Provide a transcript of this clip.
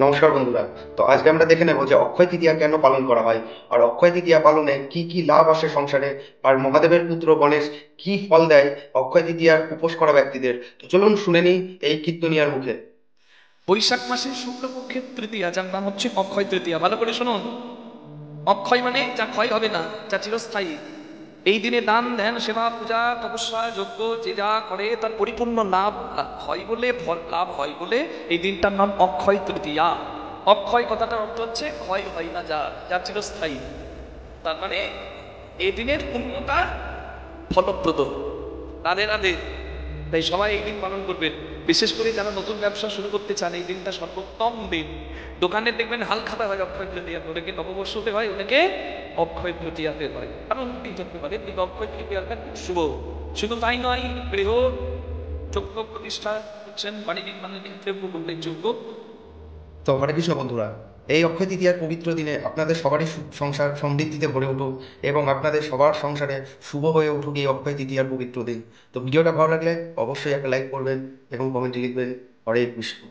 নমস্কার বন্ধুরা। তো আজকে আমরা দেখে নেব যে অক্ষয় তৃতীয়া কেন পালন করা হয়, আর অক্ষয় তৃতীয়া পালনে কি কি লাভ আসে সংসারে, আর মহাদেবের পুত্র গণেশ কি ফল দেয় অক্ষয় তৃতীয়ার উপোস করা ব্যক্তিদের। তো চলুন শুনে নিই এই কীর্তনিয়ার মুখে। বৈশাখ মাসের শুক্লপক্ষের তৃতীয়া, যার নাম হচ্ছে অক্ষয় তৃতীয়া। ভালো করে শুনুন। অক্ষয় মানে যা ক্ষয় হবে না, যা চিরস্থায়ী। এই দিনে দান ধ্যান সেবা পূজা তপস্যা যজ্ঞ যে যা করে তার পরিপূর্ণ লাভ হয় বলে, ফল লাভ হয় বলে এই দিনটার নাম অক্ষয় তৃতীয়া। অক্ষয় কথাটার অর্থ হচ্ছে ক্ষয় হয় না, যা যা চিরস্থায়ী। তার মানে এই দিনের পুণ্যটা ফলপ্রদ। রাধে রাধে। তাই সবাই এই দিন পালন করবেন। বিশেষ করে যারা নতুন ব্যবসা শুরু করতে চান, এই দিনটা সর্বোত্তম দিন। দোকানে দেখবেন হাল খাতা হয় অক্ষয় তৃতীয়াতে, অনেকে নববর্ষতে হয়, অনেকে অক্ষয় তৃতীয়াতে হয়। কারণ এই জন্য মানে এই অক্ষয় তৃতীয়াটা খুব শুভ। শুধু তাই নয়, গৃহ যজ্ঞ প্রতিষ্ঠা হচ্ছেন বাণিজ্যিক মানুষের ক্ষেত্রে উল্লেখযোগ্য। তো হরে কৃষ্ণ বন্ধুরা, এই অক্ষয় তৃতীয়ার পবিত্র দিনে আপনাদের সবারই সংসার সমৃদ্ধিতে ভরে উঠুক এবং আপনাদের সবার সংসারে শুভ হয়ে উঠুক এই অক্ষয় তৃতীয়ার পবিত্র দিন। তো ভিডিওটা ভালো লাগলে অবশ্যই একটা লাইক করবেন এবং কমেন্টে লিখবেন হরে কৃষ্ণ।